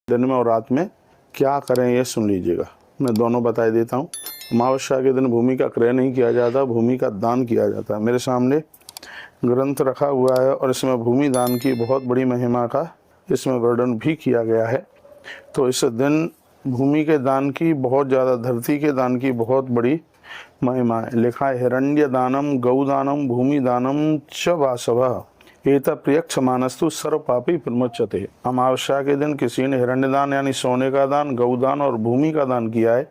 दिन में और रात में क्या करें ये सुन लीजिएगा। मैं दोनों बता देता हूँ। अमावस्या के दिन भूमि का क्रय नहीं किया जाता, भूमि का दान किया जाता है। मेरे सामने ग्रंथ रखा हुआ है और इसमें भूमि दान की बहुत बड़ी महिमा का इसमें वर्णन भी किया गया है। तो इस दिन भूमि के दान की बहुत ज़्यादा, धरती के दान की बहुत बड़ी महिमा है। लिखा है हिरण्य दानम गौ दानम भूमि दानम च वासव एता प्रियक्ष मानस्तु सर्व पापी प्रमुच्यते। अमावस्या के दिन किसी ने हिरण्य दान यानी सोने का दान, गौदान और भूमि का दान किया है,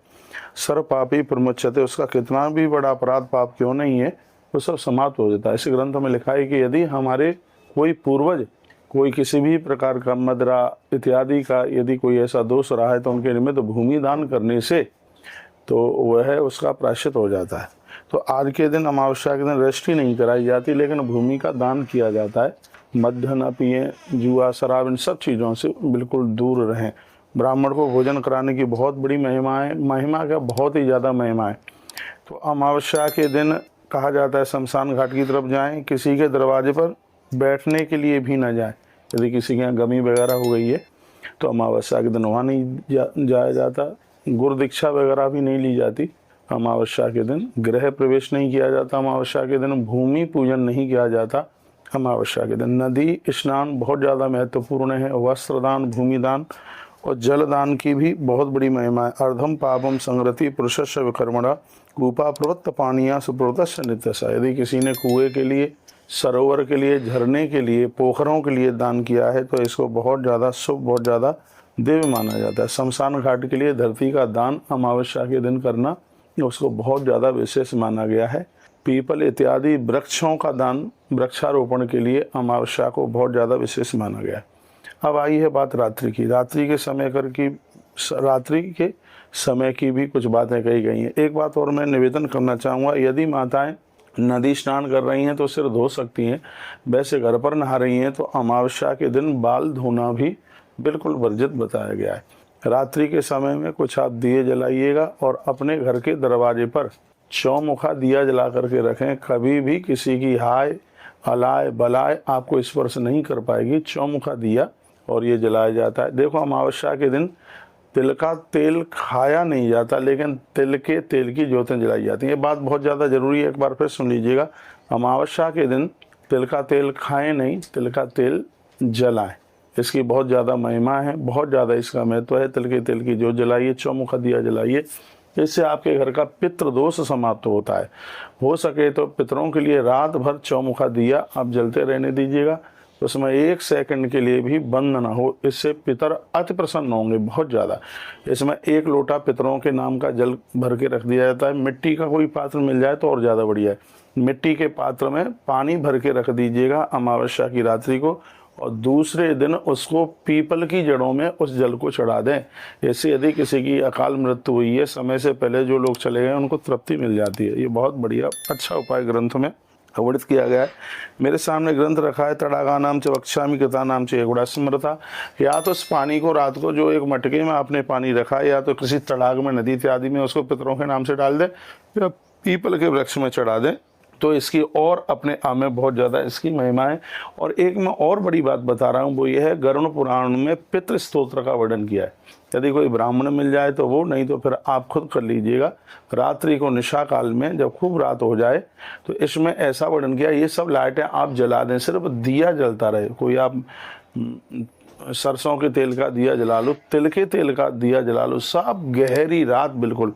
सर्व पापी प्रमुच्यते, उसका कितना भी बड़ा अपराध पाप क्यों नहीं है वो सब समाप्त हो जाता है। इस ग्रंथ में लिखा है कि यदि हमारे कोई पूर्वज कोई किसी भी प्रकार का मदरा इत्यादि का यदि कोई ऐसा दोष रहा है तो उनके निमित्त भूमि दान करने से तो वह उसका प्रायश्चित हो जाता है। तो आज के दिन अमावस्या के दिन रजिस्ट्री नहीं कराई जाती, लेकिन भूमि का दान किया जाता है। मद्य न पिए, जुआ शराब इन सब चीज़ों से बिल्कुल दूर रहें। ब्राह्मण को भोजन कराने की बहुत बड़ी महिमा है, महिमा का बहुत ही ज़्यादा महिमा है। तो अमावस्या के दिन कहा जाता है शमशान घाट की तरफ जाएं, किसी के दरवाजे पर बैठने के लिए भी न जाएं। यदि किसी के यहाँ गमी वगैरह हो गई है तो अमावस्या के दिन वहाँ नहीं जाया जाता। गुरु दीक्षा वगैरह भी नहीं ली जाती अमावस्या के दिन। गृह प्रवेश नहीं किया जाता अमावस्या के दिन। भूमि पूजन नहीं किया जाता अमावस्या के दिन। नदी स्नान बहुत ज़्यादा महत्वपूर्ण है। वस्त्र दान, भूमि दान और जल दान की भी बहुत बड़ी महिमा है। अर्धम पापम संगति पुरुषस्य विकर्मणा कूपा प्रवत्त पानिया सुप्रवतस्य नित्यसा। यदि किसी ने कुएं के लिए, सरोवर के लिए, झरने के लिए, पोखरों के लिए दान किया है तो इसको बहुत ज़्यादा शुभ, बहुत ज़्यादा दिव्य माना जाता है। शमशान घाट के लिए धरती का दान अमावस्या के दिन करना उसको बहुत ज़्यादा विशेष माना गया है। पीपल इत्यादि वृक्षों का दान वृक्षारोपण के लिए अमावस्या को बहुत ज़्यादा विशेष माना गया है। अब आई है बात रात्रि की। रात्रि के समय की भी कुछ बातें कही गई हैं। एक बात और मैं निवेदन करना चाहूँगा, यदि माताएं नदी स्नान कर रही हैं तो सिर धो सकती हैं, वैसे घर पर नहा रही हैं तो अमावस्या के दिन बाल धोना भी बिल्कुल वर्जित बताया गया है। रात्रि के समय में कुछ आप दिए जलाइएगा और अपने घर के दरवाजे पर चौमुखा दिया जला करके रखें। कभी भी किसी की हाय, अलाय, बलाय आपको स्पर्श नहीं कर पाएगी। चौमुखा दिया और ये जलाया जाता है। देखो अमावस्या के दिन तिल का तेल खाया नहीं जाता, लेकिन तिल के तेल की ज्योतें जलाई जाती हैं। ये बात बहुत ज़्यादा ज़रूरी है, एक बार फिर सुन लीजिएगा। अमावस्या के दिन तिल का तेल खाएं नहीं, तिल का तेल जलाएं। इसकी बहुत ज़्यादा महिमा है, बहुत ज़्यादा इसका महत्व है। तिल के तेल की ज्योत जलाइए, चौमुखा दिया जलाइए, इससे आपके घर का पितृ दोष समाप्त होता है। हो सके तो पितरों के लिए रात भर चौमुखा दिया आप जलते रहने दीजिएगा, उसमें 1 सेकंड के लिए भी बंद ना हो। इससे पितर अति प्रसन्न होंगे बहुत ज़्यादा। इसमें 1 लोटा पितरों के नाम का जल भर के रख दिया जाता है। मिट्टी का कोई पात्र मिल जाए तो और ज़्यादा बढ़िया है। मिट्टी के पात्र में पानी भर के रख दीजिएगा अमावस्या की रात्रि को, और दूसरे दिन उसको पीपल की जड़ों में उस जल को चढ़ा दें। ऐसे यदि किसी की अकाल मृत्यु हुई है, समय से पहले जो लोग चले गए, उनको तृप्ति मिल जाती है। ये बहुत बढ़िया अच्छा उपाय ग्रंथ में वर्णित किया गया है। मेरे सामने ग्रंथ रखा है तड़ागा नाम च वक्षामी कृता नाम च गुड़ा स्मृता। या तो इस पानी को रात को जो एक मटके में आपने पानी रखा है, या तो किसी तड़ाग में, नदी इत्यादि में उसको पितरों के नाम से डाल दें या पीपल के वृक्ष में चढ़ा दें, तो इसकी और अपने आप में बहुत ज़्यादा इसकी महिमा है। और एक मैं और बड़ी बात बता रहा हूँ, वो ये है गरुड़ पुराण में पितृ स्तोत्र का वर्णन किया है। यदि कोई ब्राह्मण मिल जाए तो वो, नहीं तो फिर आप खुद कर लीजिएगा। रात्रि को निशा काल में जब खूब रात हो जाए तो इसमें ऐसा वर्णन किया, ये सब लाइटें आप जला दें, सिर्फ दिया जलता रहे। कोई आप सरसों के तेल का दिया जला लो, तिल के तेल का दिया जला लो, सब गहरी रात बिल्कुल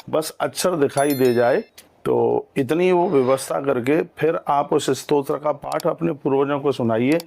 बस अक्षर दिखाई दे जाए, तो इतनी वो व्यवस्था करके फिर आप उस स्तोत्र का पाठ अपने पूर्वजों को सुनाइए।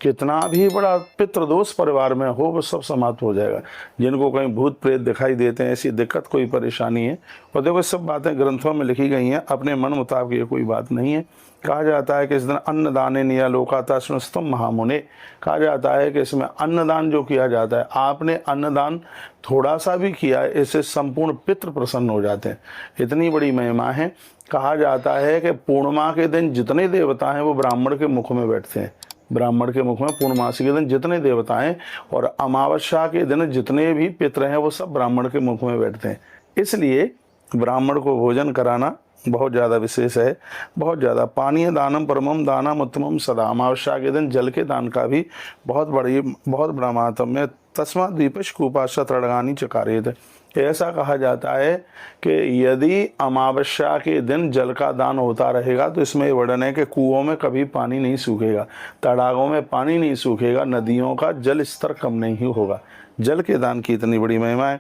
कितना भी बड़ा पितृदोष परिवार में हो वो सब समाप्त हो जाएगा। जिनको कहीं भूत प्रेत दिखाई देते हैं, ऐसी दिक्कत कोई परेशानी है, और देखो सब बातें ग्रंथों में लिखी गई हैं, अपने मन मुताबिक ये कोई बात नहीं है। कहा जाता है कि इस दिन अन्नदाने निया लोकाता सुनस्तम महामुने। कहा जाता है कि इसमें अन्नदान जो किया जाता है, आपने अन्नदान थोड़ा सा भी किया है, इससे संपूर्ण पितृ प्रसन्न हो जाते हैं। इतनी बड़ी महिमा है। कहा जाता है कि पूर्णिमा के दिन जितने देवता हैं वो ब्राह्मण के मुख में बैठते हैं। ब्राह्मण के मुख में पूर्णमासी के दिन जितने देवता हैं, और अमावस्या के दिन जितने भी पितृ हैं वो सब ब्राह्मण के मुख में बैठते हैं। इसलिए ब्राह्मण को भोजन कराना बहुत ज़्यादा विशेष है, बहुत ज़्यादा। पानीय दानम परमम दानम उत्तमम सदा। अमावस्या के दिन जल के दान का भी बहुत बड़ा महात्म्य तस्मात् विपश कूपाशा तड़गानी चकारेत। ऐसा कहा जाता है कि यदि अमावस्या के दिन जल का दान होता रहेगा तो इसमें ये वर्णन है कि कुओं में कभी पानी नहीं सूखेगा, तड़ागों में पानी नहीं सूखेगा, नदियों का जल स्तर कम नहीं होगा। जल के दान की इतनी बड़ी महिमा है।